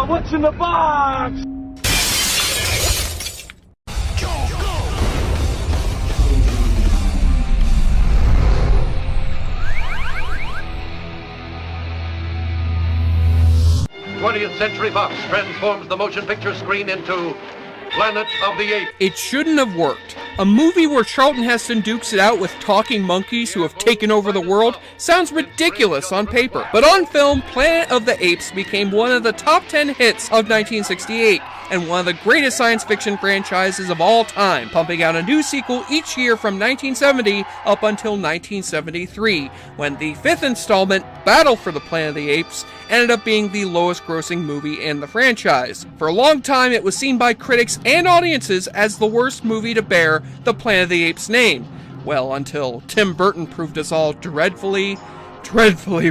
what's in the box? 20th Century Fox transforms the motion picture screen into Planet of the Apes. It shouldn't have worked. A movie where Charlton Heston dukes it out with talking monkeys who have taken over the world sounds ridiculous on paper. But on film, Planet of the Apes became one of the top 10 hits of 1968, and one of the greatest science fiction franchises of all time, pumping out a new sequel each year from 1970 up until 1973, when the fifth installment, Battle for the Planet of the Apes, ended up being the lowest grossing movie in the franchise. For a long time, it was seen by critics and audiences as the worst movie to bear the Planet of the Apes name. Well, until Tim Burton proved us all dreadfully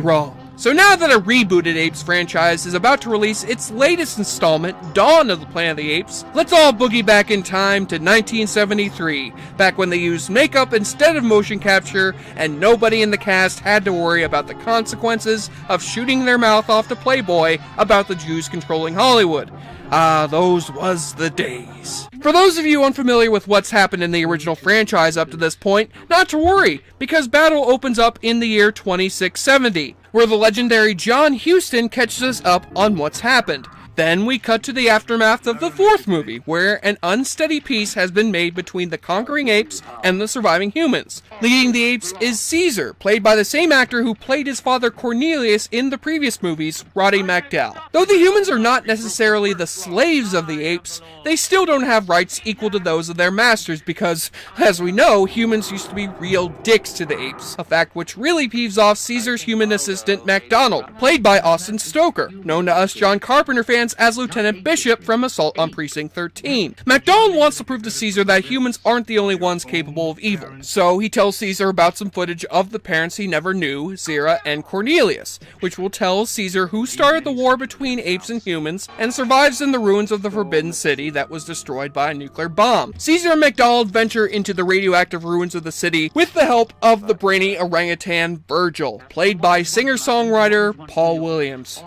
wrong. So now that a rebooted Apes franchise is about to release its latest installment, Dawn of the Planet of the Apes, let's all boogie back in time to 1973, back when they used makeup instead of motion capture, and nobody in the cast had to worry about the consequences of shooting their mouth off to Playboy about the Jews controlling Hollywood. Ah, those was the days. For those of you unfamiliar with what's happened in the original franchise up to this point, not to worry, because Battle opens up in the year 2670, where the legendary John Huston catches us up on what's happened. Then we cut to the aftermath of the fourth movie, where an unsteady peace has been made between the conquering apes and the surviving humans. Leading the apes is Caesar, played by the same actor who played his father Cornelius in the previous movies, Roddy McDowall. Though the humans are not necessarily the slaves of the apes, they still don't have rights equal to those of their masters because, as we know, humans used to be real dicks to the apes, a fact which really peeves off Caesar's human assistant MacDonald, played by Austin Stoker, known to us John Carpenter fans as Lieutenant Bishop from Assault on Precinct 13. MacDonald wants to prove to Caesar that humans aren't the only ones capable of evil, so he tells Caesar about some footage of the parents he never knew, Zira and Cornelius, which will tell Caesar who started the war between apes and humans and survives in the ruins of the Forbidden City that was destroyed by a nuclear bomb. Caesar and MacDonald venture into the radioactive ruins of the city with the help of the brainy orangutan Virgil, played by singer-songwriter Paul Williams.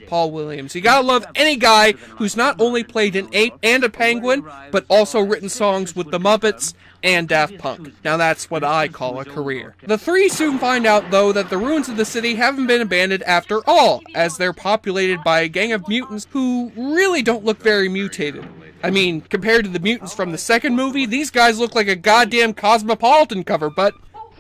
Paul Williams. You gotta love any guy who's not only played an ape and a penguin, but also written songs with the Muppets and Daft Punk. Now that's what I call a career. The three soon find out, though, that the ruins of the city haven't been abandoned after all, as they're populated by a gang of mutants who really don't look very mutated. I mean, compared to the mutants from the second movie, these guys look like a goddamn Cosmopolitan cover, but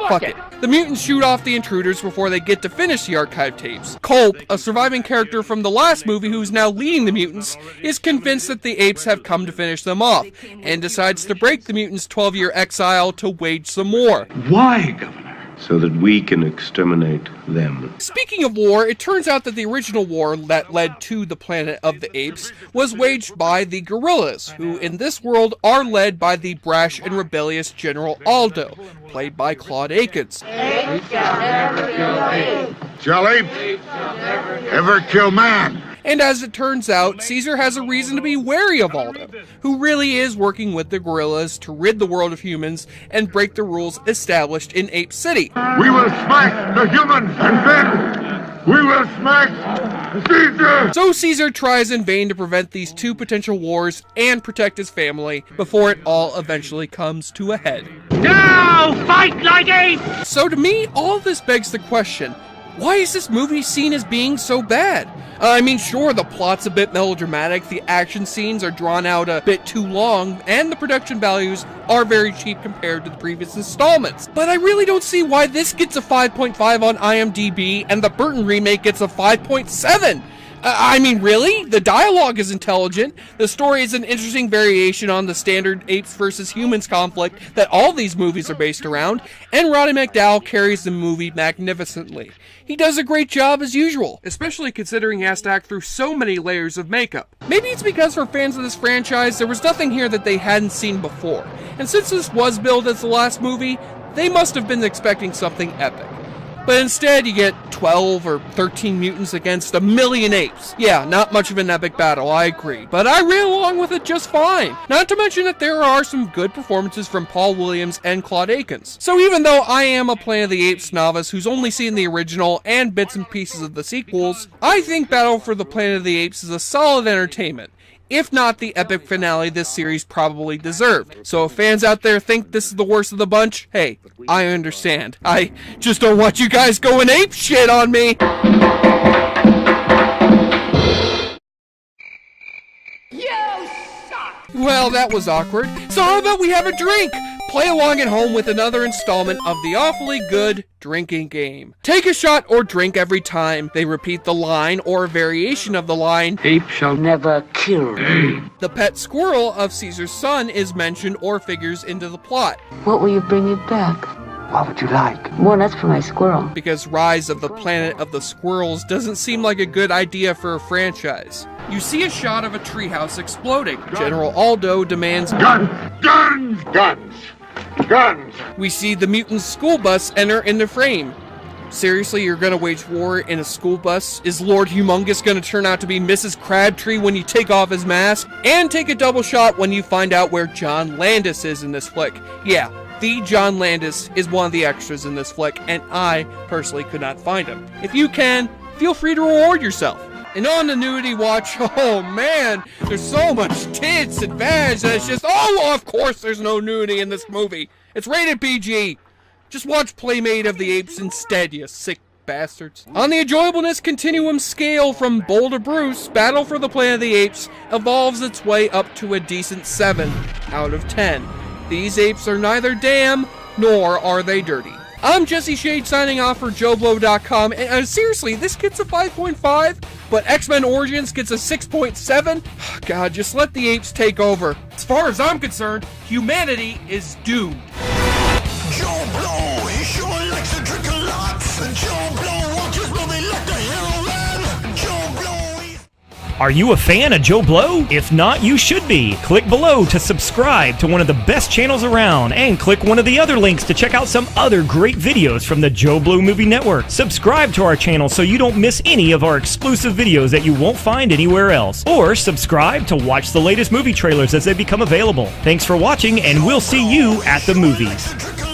fuck it. The mutants shoot off the intruders before they get to finish the archive tapes. Culp, a surviving character from the last movie who's now leading the mutants, is convinced that the apes have come to finish them off, and decides to break the mutants' 12-year exile to wage some war. Why, Governor? So that we can exterminate them. Speaking of war, it turns out that the original war that led to the Planet of the Apes was waged by the gorillas, who in this world are led by the brash and rebellious General Aldo, played by Claude Akins. Apes shall never kill apes. Shall apes ever kill man? And as it turns out, Caesar has a reason to be wary of Aldo, who really is working with the gorillas to rid the world of humans and break the rules established in Ape City. We will smack the humans, and then we will smack Caesar! So Caesar tries in vain to prevent these two potential wars and protect his family before it all eventually comes to a head. Now fight like apes! So to me, all of this begs the question, why is this movie seen as being so bad? I mean, sure, the plot's a bit melodramatic, the action scenes are drawn out a bit too long, and the production values are very cheap compared to the previous installments. But I really don't see why this gets a 5.5 on IMDb and the Burton remake gets a 5.7. I mean, really? The dialogue is intelligent, the story is an interesting variation on the standard apes versus humans conflict that all these movies are based around, and Roddy McDowall carries the movie magnificently. He does a great job as usual, especially considering he has to act through so many layers of makeup. Maybe it's because for fans of this franchise, there was nothing here that they hadn't seen before, and since this was billed as the last movie, they must have been expecting something epic. But instead, you get 12 or 13 mutants against a million apes. Yeah, not much of an epic battle, I agree. But I ran along with it just fine. Not to mention that there are some good performances from Paul Williams and Claude Akins. So even though I am a Planet of the Apes novice who's only seen the original and bits and pieces of the sequels, I think Battle for the Planet of the Apes is a solid entertainment. If not the epic finale this series probably deserved. So if fans out there think this is the worst of the bunch, hey, I understand. I just don't want you guys going ape shit on me! Well, that was awkward. So how about we have a drink? Play along at home with another installment of the awfully good drinking game. Take a shot or drink every time they repeat the line or a variation of the line, Ape shall Never kill. the pet squirrel of Caesar's son is mentioned or figures into the plot. What will you bring me back? What would you like? Walnuts for my squirrel. Because Rise of the Planet of the Squirrels doesn't seem like a good idea for a franchise. You see a shot of a treehouse exploding. General Aldo demands Guns! Guns! Guns! Guns! We see the mutant school bus enter into frame. Seriously, you're gonna wage war in a school bus? Is Lord Humongous gonna turn out to be Mrs. Crabtree when you take off his mask? And take a double shot when you find out where John Landis is in this flick. Yeah, the John Landis is one of the extras in this flick, and I personally could not find him. If you can, feel free to reward yourself. And on the nudity watch, oh man, there's so much tits and vags that it's just, oh, of course there's no nudity in this movie. It's rated PG. Just watch Playmate of the Apes instead, you sick bastards. On the enjoyableness continuum scale from Boulder Bruce, Battle for the Planet of the Apes evolves its way up to a decent 7 out of 10. These apes are neither damn, nor are they dirty. I'm Jesse Shade signing off for JoeBlow.com, and seriously, this gets a 5.5, but X-Men Origins gets a 6.7? God, just let the apes take over. As far as I'm concerned, humanity is doomed. Joe Blow, he sure likes to drink a lot. Joe Blow watches movie like the hero man. Joe Blow, Are you a fan of Joe Blow? If not, you should be. Click below to subscribe to one of the best channels around, and click one of the other links to check out some other great videos from the Joe Blow Movie Network. Subscribe to our channel so you don't miss any of our exclusive videos that you won't find anywhere else. Or subscribe to watch the latest movie trailers as they become available. Thanks for watching, and we'll see you at the movies. drink a